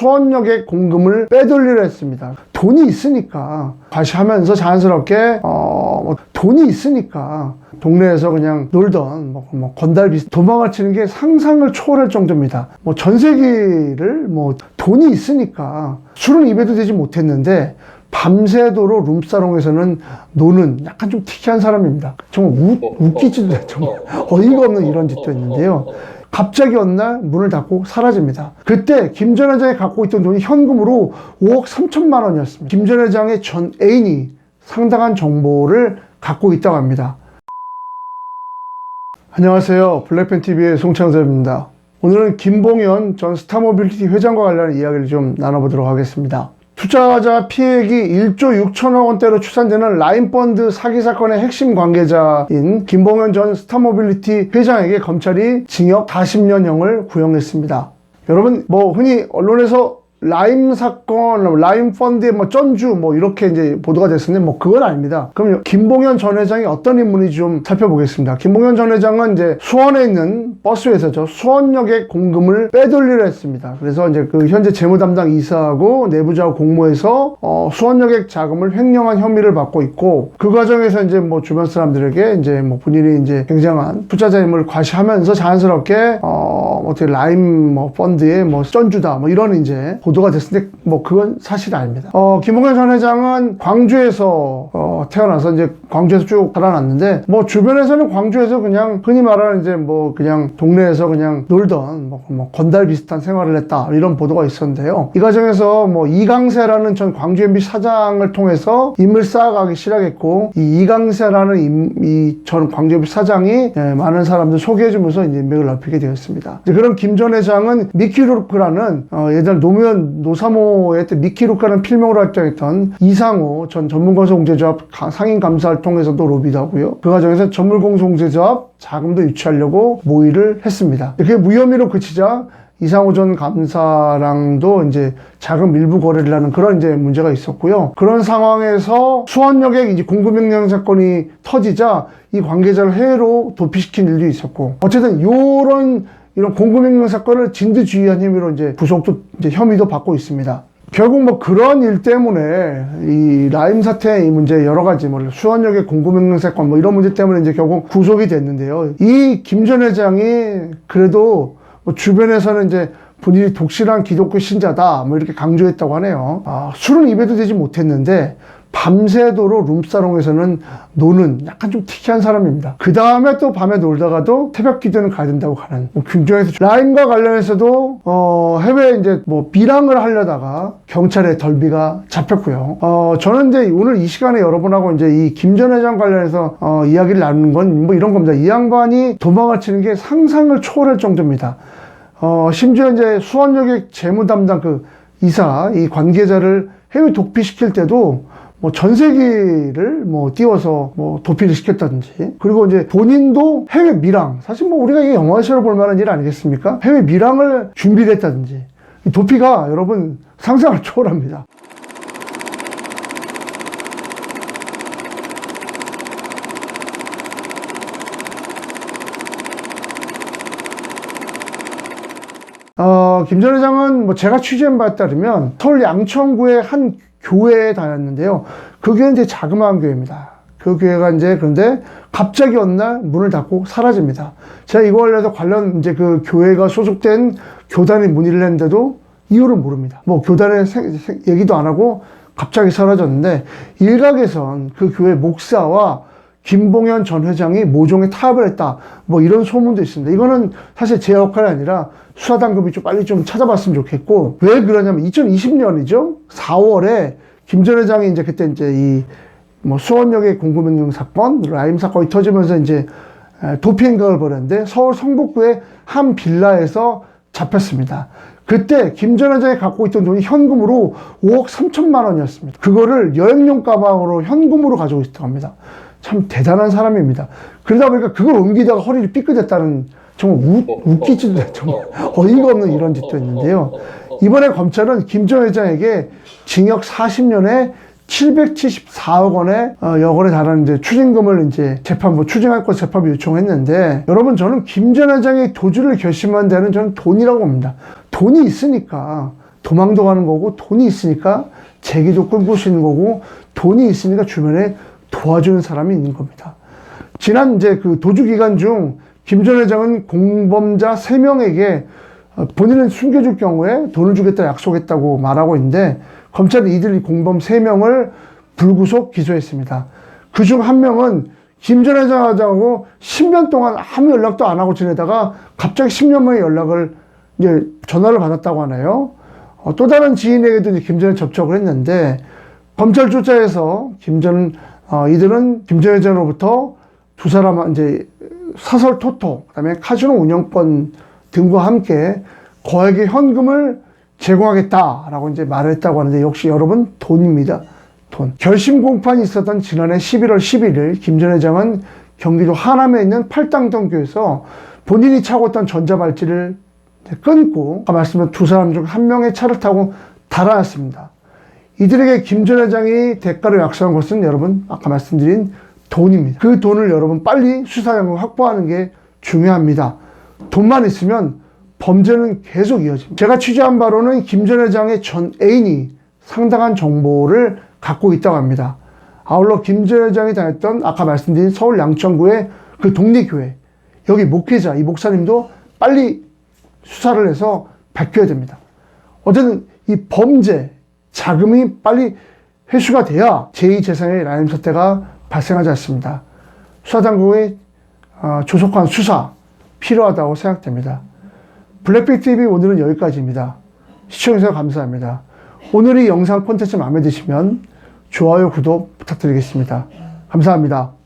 수원역의 공금을 빼돌리려 했습니다. 돈이 있으니까 과시하면서 자연스럽게 돈이 있으니까 동네에서 그냥 놀던 건달 비슷 도망을 치는 게 상상을 초월할 정도입니다. 전세기를 돈이 있으니까 술은 입에도 되지 못했는데 밤새도록 룸사롱에서는 노는 약간 좀 특이한 사람입니다. 정말 웃기지도 정말 어이가 없는 이런 짓도 했는데요. 갑자기 어느 날 문을 닫고 사라집니다. 그때 김 전 회장이 갖고 있던 돈이 현금으로 5억 3천만 원이었습니다. 김 전 회장의 전 애인이 상당한 정보를 갖고 있다고 합니다. 안녕하세요. 블랙팬TV의 송창섭입니다. 오늘은 김봉현 전 스타모빌리티 회장과 관련한 이야기를 좀 나눠보도록 하겠습니다. 투자자 피해액이 1조 6천억 원대로 추산되는 라인펀드 사기 사건의 핵심 관계자인 김봉현 전 스타모빌리티 회장에게 검찰이 징역 40년형을 구형했습니다. 여러분, 흔히 언론에서 라임 사건, 라임 펀드의 전주 이렇게 이제 보도가 됐었는데 그건 아닙니다. 그럼 김봉현 전 회장이 어떤 인물인지 좀 살펴보겠습니다. 김봉현 전 회장은 이제 수원에 있는 버스회사죠. 수원역의 공금을 빼돌리려 했습니다. 그래서 이제 그 현재 재무 담당 이사하고 내부자와 공모해서 수원역의 자금을 횡령한 혐의를 받고 있고, 그 과정에서 이제 주변 사람들에게 이제 본인이 이제 굉장한 투자자임을 과시하면서 자연스럽게 어떻게 라임 펀드의 전주다 이런 이제 보도가 됐는데 그건 사실이 아닙니다. 김봉현 전 회장은 광주에서 태어나서 이제 광주에서 쭉 살아났는데 주변에서는 광주에서 그냥 흔히 말하는 이제 그냥 동네에서 그냥 놀던 건달 비슷한 생활을 했다 이런 보도가 있었는데요. 이 과정에서 이강세라는 전 광주 MBC 사장을 통해서 인물 쌓아가기 시작했고, 이 이강세라는 이 전 광주 MBC 사장이 많은 사람들 소개해주면서 이제 인맥을 넓히게 되었습니다. 이제 그런 김 전 회장은 미키루크라는 예전 노사모의 때 미키루크라는 필명으로 활동했던 이상호 전 전문건설공제조합 상임감사를 통해서도 로비도 하고요. 그 과정에서 전문건설공제조합 자금도 유치하려고 모의를 했습니다. 그게 무혐의로 그치자 이상호 전 감사랑도 이제 자금 일부 거래를 하는 그런 이제 문제가 있었고요. 그런 상황에서 수원역의 이제 공급횡령 사건이 터지자 이 관계자를 해외로 도피시킨 일도 있었고, 어쨌든 이런 공급횡령 사건을 진두지휘한 혐의로 이제 구속도 이제 혐의도 받고 있습니다. 결국 그런 일 때문에 이 라임 사태의 이 문제 여러 가지 수원역의 공급횡령 사건 이런 문제 때문에 이제 결국 구속이 됐는데요. 이 김 전 회장이 그래도 주변에서는 이제 본인이 독실한 기독교 신자다 이렇게 강조했다고 하네요. 술은 입에도 되지 못했는데 밤새도록 룸사롱에서는 노는 약간 좀 특이한 사람입니다. 그 다음에 또 밤에 놀다가도 새벽 기도는 가야 된다고 하는, 김정에서 라임과 관련해서도 해외에 이제 밀항을 하려다가 경찰에 덜미가 잡혔고요. 저는 이제 오늘 이 시간에 여러분하고 이제 이 김 전 회장 관련해서 이야기를 나누는 건 이런 겁니다. 이 양반이 도망을 치는 게 상상을 초월할 정도입니다. 심지어 이제 수원역의 재무 담당 그 이사, 이 관계자를 해외 도피시킬 때도 전세기를 띄워서 도피를 시켰다든지, 그리고 이제 본인도 해외 밀항, 사실 우리가 이게 영화에서 볼 만한 일 아니겠습니까? 해외 밀항을 준비를 했다든지, 이 도피가 여러분 상상을 초월합니다. 김 전 회장은 제가 취재한 바에 따르면 서울 양천구의 한 교회에 다녔는데요. 그 교회는 이제 자그마한 교회입니다. 그 교회가 이제 그런데 갑자기 어느 날 문을 닫고 사라집니다. 제가 이거 관련해서 관련 이제 그 교회가 소속된 교단에 문의를 했는데도 이유를 모릅니다. 교단에 얘기도 안 하고 갑자기 사라졌는데, 일각에선 그 교회 목사와 김봉현 전 회장이 모종의 타협을 했다 이런 소문도 있습니다. 이거는 사실 제 역할이 아니라 수사당국이 빨리 좀 찾아봤으면 좋겠고, 왜 그러냐면 2020년이죠 4월에 김 전 회장이 이제 그때 이제 이 수원역의 공급횡령 사건, 라임 사건이 터지면서 이제 도피 행각을 벌였는데 서울 성북구의 한 빌라에서 잡혔습니다. 그때 김 전 회장이 갖고 있던 돈이 현금으로 5억 3천만 원이었습니다. 그거를 여행용 가방으로 현금으로 가지고 있었다고 합니다. 참 대단한 사람입니다. 그러다 보니까 그걸 옮기다가 허리를 삐끗했다는 정말 웃기지도 정말 어이가 없는 이런 짓도 했는데요. 이번에 검찰은 김 전 회장에게 징역 40년에 774억 원의 여건에 달하는 이제 추징금을 이제 추징할 것 재판부 요청했는데, 여러분 저는 김 전 회장의 도주를 결심한 데는 저는 돈이라고 봅니다. 돈이 있으니까 도망도 가는 거고, 돈이 있으니까 재기도 꿈꿀 수 있는 거고, 돈이 있으니까 주변에 도와주는 사람이 있는 겁니다. 지난 이제 그 도주 기간 중 김 전 회장은 공범자 3명에게 본인은 숨겨줄 경우에 돈을 주겠다 약속했다고 말하고 있는데, 검찰이 이들 공범 3명을 불구속 기소했습니다. 그중 한 명은 김 전 회장하고 10년 동안 아무 연락도 안 하고 지내다가 갑자기 10년 만에 연락을, 이제 전화를 받았다고 하네요. 또 다른 지인에게도 김 전에 접촉을 했는데, 검찰 조사에서 이들은 김 전 회장으로부터 두 사람 이제 사설 토토, 그다음에 카지노 운영권 등과 함께 거액의 현금을 제공하겠다라고 이제 말을 했다고 하는데, 역시 여러분 돈입니다. 돈. 결심 공판이 있었던 지난해 11월 11일 김 전 회장은 경기도 하남에 있는 팔당동교에서 본인이 차고 있던 전자발찌를 끊고, 아까 말씀드린 두 사람 중 한 명의 차를 타고 달아났습니다. 이들에게 김 전 회장이 대가로 약속한 것은 여러분 아까 말씀드린 돈입니다. 그 돈을 여러분 빨리 수사형을 확보하는 게 중요합니다. 돈만 있으면 범죄는 계속 이어집니다. 제가 취재한 바로는 김 전 회장의 전 애인이 상당한 정보를 갖고 있다고 합니다. 아울러 김 전 회장이 다녔던 아까 말씀드린 서울 양천구의 그 동리교회, 여기 목회자, 이 목사님도 빨리 수사를 해서 밝혀야 됩니다. 어쨌든 이 범죄, 자금이 빨리 회수가 돼야 제2, 제3의 라임 사태가 발생하지 않습니다. 수사당국의 조속한 수사 필요하다고 생각됩니다. 블랙빅TV 오늘은 여기까지입니다. 시청해주셔서 감사합니다. 오늘 이 영상 콘텐츠 마음에 드시면 좋아요, 구독 부탁드리겠습니다. 감사합니다.